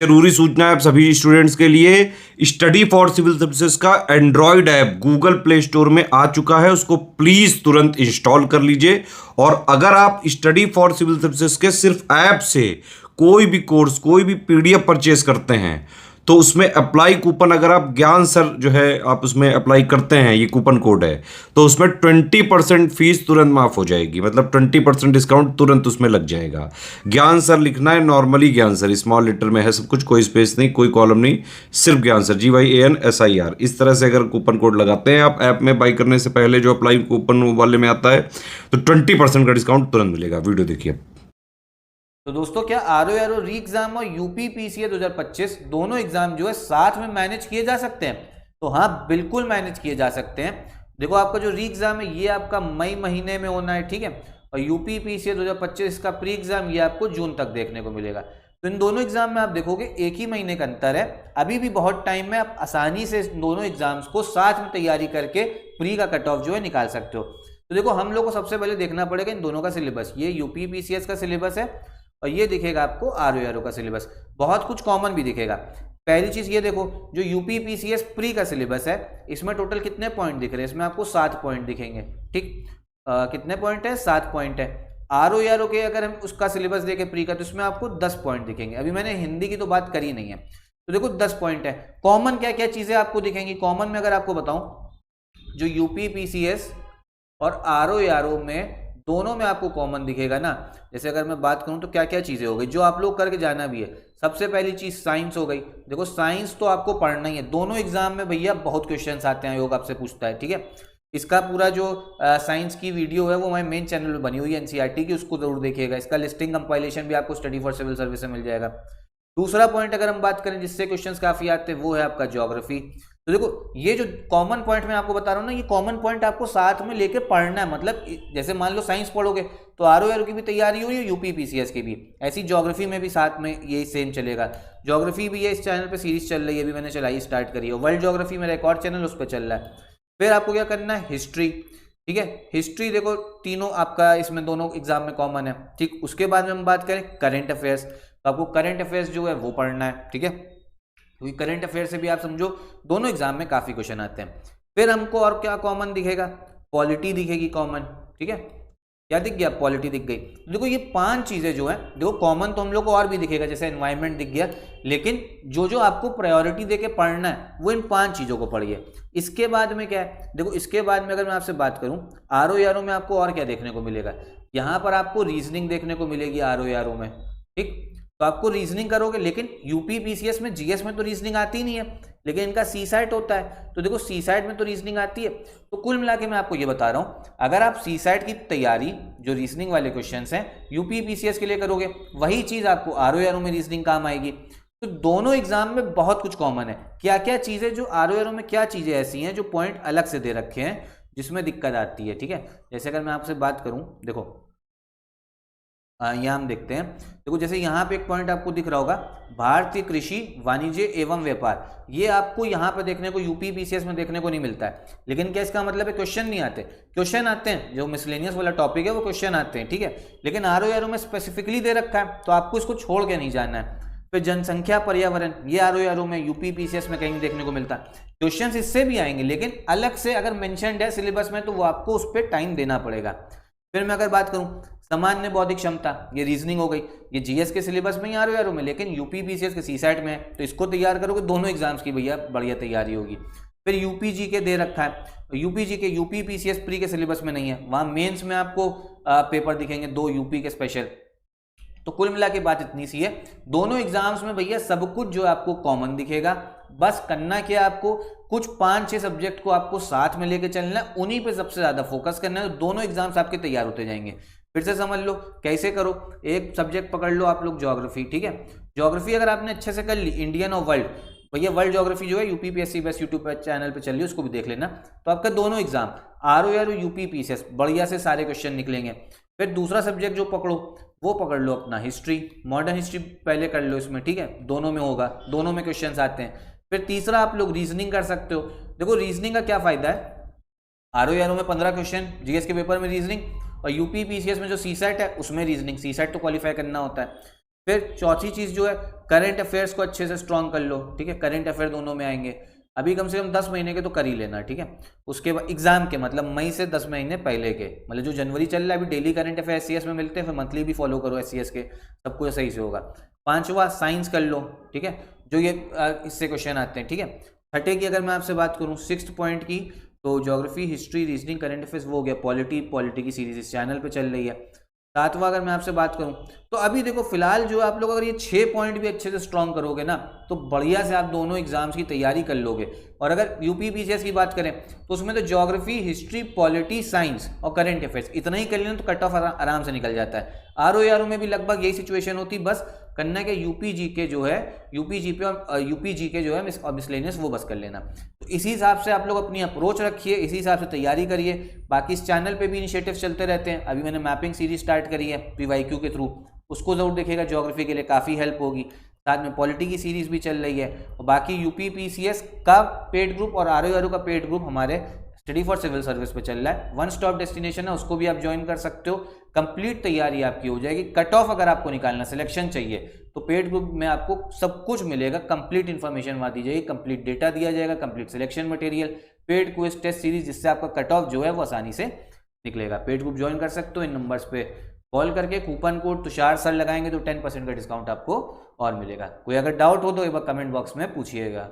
जरूरी सूचना है आप सभी स्टूडेंट्स के लिए। स्टडी फॉर सिविल सर्विसेज का Android app Google play store में आ चुका है, उसको प्लीज तुरंत इंस्टॉल कर लीजिए। और अगर आप स्टडी फॉर सिविल सर्विसेज के सिर्फ ऐप से कोई भी कोर्स, कोई भी पीडीएफ परचेस करते हैं तो उसमें अप्लाई कूपन, अगर आप ज्ञान सर जो है आप उसमें अप्लाई करते हैं, ये कूपन कोड है, तो उसमें 20% फीस तुरंत माफ हो जाएगी। मतलब 20% डिस्काउंट तुरंत उसमें लग जाएगा। ज्ञान सर लिखना है, नॉर्मली ज्ञान सर स्मॉल लेटर में है सब कुछ, कोई स्पेस नहीं, कोई कॉलम नहीं, सिर्फ ज्ञान सर GYANSIR। इस तरह से अगर कूपन कोड लगाते हैं आप ऐप में बाई करने से पहले, जो अप्लाई कूपन वाले में आता है, तो 20% का डिस्काउंट तुरंत मिलेगा। वीडियो देखिए। तो दोस्तों, क्या आरओ री एग्जाम और यूपी पीसीए 2025 दोनों एग्जाम जो है साथ में मैनेज किए जा सकते हैं? तो हाँ, बिल्कुल मैनेज किए जा सकते हैं। देखो, आपका जो री एग्जाम है ये आपका मई महीने में होना है, ठीक है। और यूपी पीसीए 2025 का प्री एग्जाम ये आपको जून तक देखने को मिलेगा। तो इन दोनों एग्जाम में आप देखोगे एक ही महीने का अंतर है। अभी भी बहुत टाइम में आप आसानी से दोनों एग्जाम्स को साथ में तैयारी करके प्री का कट ऑफ जो है निकाल सकते हो। तो देखो, हम लोग को सबसे पहले देखना पड़ेगा इन दोनों का सिलेबस। ये यूपी पीसीएस का सिलेबस है और ये दिखेगा आपको आरओ का सिलेबस। बहुत कुछ कॉमन भी दिखेगा। पहली चीज ये देखो, जो यूपी पीसीएस प्री का सिलेबस है इसमें टोटल कितने पॉइंट दिख रहे हैं? इसमें आपको 7 पॉइंट दिखेंगे, ठीक। कितने पॉइंट है? 7 पॉइंट है। आरओ के अगर हम उसका सिलेबस देखें प्री का, तो इसमें आपको 10 पॉइंट दिखेंगे। अभी मैंने हिंदी की तो बात करी नहीं है। तो देखो 10 पॉइंट है। कॉमन क्या क्या चीजें आपको दिखेंगी? कॉमन में अगर आपको बताऊं, जो यूपी पीसीएस और आरओ में दोनों में आपको कॉमन दिखेगा ना। जैसे अगर मैं बात करूं तो क्या क्या चीजें हो गई जो आप लोग करके जाना भी है। सबसे पहली चीज साइंस हो गई। देखो, साइंस तो आपको पढ़ना ही है। दोनों एग्जाम में भैया बहुत क्वेश्चंस आते हैं, योग आपसे पूछता है, ठीक है। इसका पूरा जो साइंस की वीडियो है वो हमारे मेन चैनल पर बनी हुई है एनसीईआरटी की, उसको जरूर देखिएगा। इसका लिस्टिंग कंपाइलेशन भी आपको स्टडी फॉर सिविल सर्विस में मिल जाएगा। दूसरा पॉइंट अगर हम बात करें जिससे क्वेश्चंस काफी आते हैं, वो है आपका ज्योग्राफी। तो देखो, ये जो कॉमन पॉइंट मैं आपको बता रहा हूँ ना, ये कॉमन पॉइंट आपको साथ में लेके पढ़ना है। मतलब जैसे मान लो साइंस पढ़ोगे तो आरओ की भी तैयारी हो रही है, यूपी पीसीएस की भी। ऐसी ज्योग्राफी में भी साथ में ये सेम चलेगा। ज्योग्राफी भी ये इस चैनल पे सीरीज चल रही है, अभी मैंने चलाई स्टार्ट करी है। वर्ल्ड ज्योग्राफी मेरा एक और चैनल उस पर चल रहा है। फिर आपको क्या करना है? हिस्ट्री, ठीक है। हिस्ट्री देखो, तीनों आपका इसमें दोनों एग्जाम में कॉमन है, ठीक। उसके बाद में हम बात करें करंट अफेयर्स, तो आपको करंट अफेयर्स जो है वो पढ़ना है, ठीक है। क्योंकि करंट अफेयर से भी आप समझो दोनों एग्जाम में काफी क्वेश्चन आते हैं। फिर हमको और क्या कॉमन दिखेगा? पॉलिटी दिखेगी कॉमन, ठीक है। क्या दिख गया? पॉलिटी दिख गई। देखो, ये 5 चीजें जो है, देखो कॉमन तो हम लोग को और भी दिखेगा, जैसे एनवायरनमेंट दिख गया, लेकिन जो जो आपको प्रायोरिटी देके पढ़ना है वो इन 5 चीजों को पढ़िए। इसके बाद में क्या है? देखो, इसके बाद में अगर मैं आपसे बात करूं, आरओ में आपको और क्या देखने को मिलेगा? यहां पर आपको रीजनिंग देखने को मिलेगी आरओ में, ठीक। तो आपको रीजनिंग करोगे, लेकिन यूपी पीसीएस में जीएस में तो रीजनिंग आती नहीं है, लेकिन इनका सी साइट होता है। तो देखो, सी साइट में तो रीजनिंग आती है। तो कुल मिला के मैं आपको ये बता रहा हूं, अगर आप सी साइट की तैयारी जो रीजनिंग वाले क्वेश्चंस हैं यूपी पीसीएस के लिए करोगे, वही चीज आपको आरओ में रीजनिंग काम आएगी। तो दोनों एग्जाम में बहुत कुछ कॉमन है। क्या क्या चीजें जो आरओ में, क्या चीजें ऐसी हैं जो पॉइंट अलग से दे रखे हैं जिसमें दिक्कत आती है, ठीक है। जैसे अगर मैं आपसे बात करूं, देखो यहाँ हम देखते हैं। देखो, जैसे यहाँ पे एक पॉइंट आपको दिख रहा होगा, भारतीय कृषि वाणिज्य एवं व्यापार। ये आपको यहाँ पे देखने को यूपी पीसीएस में देखने को नहीं मिलता है। लेकिन क्या इसका मतलब है क्वेश्चन नहीं आते? क्वेश्चन आते हैं, जो मिसलेनियस वाला टॉपिक है वो क्वेश्चन आते हैं, ठीक है। लेकिन आरओ में स्पेसिफिकली दे रखा है, तो आपको इसको छोड़ के नहीं जाना है। फिर जनसंख्या पर्यावरण, ये आरओ में यूपी पीसीएस में कहीं देखने को मिलता है। क्वेश्चन इससे भी आएंगे, लेकिन अलग से अगर मेंशन्ड है सिलेबस में तो वो आपको उस पर टाइम देना पड़ेगा। फिर मैं अगर बात करूं, सामान्य बौद्धिक क्षमता, ये रीजनिंग हो गई। ये जीएस के सिलेबस में ही आरओ में, लेकिन यूपी पीसीएस के सी साइट में है, तो इसको तैयार करोगे, दोनों एग्जाम्स की भैया बढ़िया तैयारी होगी। फिर यूपीजी के दे रखा है, तो यूपीजी के यूपी पीसीएस प्री के सिलेबस में नहीं है, वहां मेंस में आपको पेपर दिखेंगे 2 यूपी के स्पेशल। तो कुल मिला के बात इतनी सी है, दोनों एग्जाम्स में भैया सब कुछ जो आपको कॉमन दिखेगा। बस करना क्या, आपको कुछ 5-6 सब्जेक्ट को आपको साथ में लेके चलना है, उन्हीं पे सबसे ज्यादा फोकस करना है, तो दोनों एग्जाम्स आपके तैयार होते जाएंगे। फिर से समझ लो कैसे करो। एक सब्जेक्ट पकड़ लो आप लोग ज्योग्राफी, ठीक है। ज्योग्राफी अगर आपने अच्छे से कर ली, इंडियन और वर्ल्ड, भैया वर्ल्ड ज्योग्राफी जो है यूपीपीएससी बेस्ट यूट्यूब पर चैनल पे चल रही है, उसको भी देख लेना। तो आपका दोनों एग्जाम आरओ यूपी पीसीएस बढ़िया से सारे क्वेश्चन निकलेंगे। फिर दूसरा सब्जेक्ट जो पकड़ो, वो पकड़ लो अपना हिस्ट्री, मॉडर्न हिस्ट्री पहले कर लो इसमें, ठीक है। दोनों में होगा, दोनों में क्वेश्चंस आते हैं। फिर तीसरा आप लोग रीजनिंग कर सकते हो। देखो, रीजनिंग का क्या फायदा है, आरओ में 15 क्वेश्चन जीएस के पेपर में रीजनिंग, और यूपी पीसीएस में जो सी सेट है उसमें रीजनिंग। सी सेट तो क्वालिफाई करना होता है। फिर चौथी चीज जो है करंट अफेयर्स को अच्छे से स्ट्रॉन्ग कर लो, ठीक है, करंट अफेयर दोनों में आएंगे, अभी कम से कम 10 महीने के तो कर ही लेना, ठीक है। उसके बाद एग्जाम के मतलब मई से 10 महीने पहले के, मतलब जो जनवरी चल रहा है अभी डेली करंट अफेयर एससीएस में मिलते हैं, फिर मंथली भी फॉलो करो एससीएस के, सब कुछ सही से होगा। पांचवा साइंस कर लो, ठीक है, जो ये इससे क्वेश्चन आते हैं, ठीक है। छठे की अगर मैं आपसे बात करूँ, 6th पॉइंट की, तो geography, history, reasoning, current affairs वो हो गया। पॉलिटी की सीरीज इस चैनल पे चल रही है। 7वां अगर मैं आपसे बात करूं तो अभी देखो फिलहाल जो आप लोग अगर ये 6 पॉइंट भी अच्छे से स्ट्रॉन्ग करोगे ना तो बढ़िया से आप दोनों एग्जाम्स की तैयारी कर लोगे। और अगर यूपी पीसीएस की बात करें तो उसमें तो ज्योग्राफी, हिस्ट्री, पॉलिटी, साइंस और करंट अफेयर्स इतना ही कर लेना तो कट ऑफ आराम से निकल जाता है। आरओ में भी लगभग यही सिचुएशन होती, बस करना के यूपी जीके जो है, यूपी जीके जो है और मिसलेनियस वो बस कर लेना। तो इसी हिसाब से आप लोग अपनी अप्रोच रखिए, इसी हिसाब से तैयारी करिए। बाकी इस चैनल पे भी इनिशिएटिव चलते रहते हैं। अभी मैंने मैपिंग सीरीज स्टार्ट करी है पीवाईक्यू के थ्रू, उसको जरूर देखिएगा, ज्योग्राफी के लिए काफ़ी हेल्प होगी। साथ में पॉलिटी की सीरीज भी चल रही है। और बाकी यूपी पीसीएस का पेड ग्रुप और आरओ का पेड ग्रुप हमारे स्टडी फॉर सिविल सर्विस पे चल रहा है। वन स्टॉप डेस्टिनेशन है, उसको भी आप ज्वाइन कर सकते हो। कंप्लीट तैयारी आपकी हो जाएगी। कट ऑफ अगर आपको निकालना, सिलेक्शन चाहिए तो पेड ग्रुप में आपको सब कुछ मिलेगा, कंप्लीट इन्फॉर्मेशन वहाँ दी जाएगी, कंप्लीट डेटा दिया जाएगा, complete selection material, paid quiz test series, जिससे आपका कट ऑफ जो है वो आसानी से निकलेगा। पेड ग्रुप ज्वाइन कर सकते हो। इन नंबर्स पे कॉल करके कूपन कोड तुषार सर लगाएंगे तो 10% का डिस्काउंट आपको और मिलेगा। कोई अगर डाउट हो तो एक बार कमेंट बॉक्स में पूछिएगा।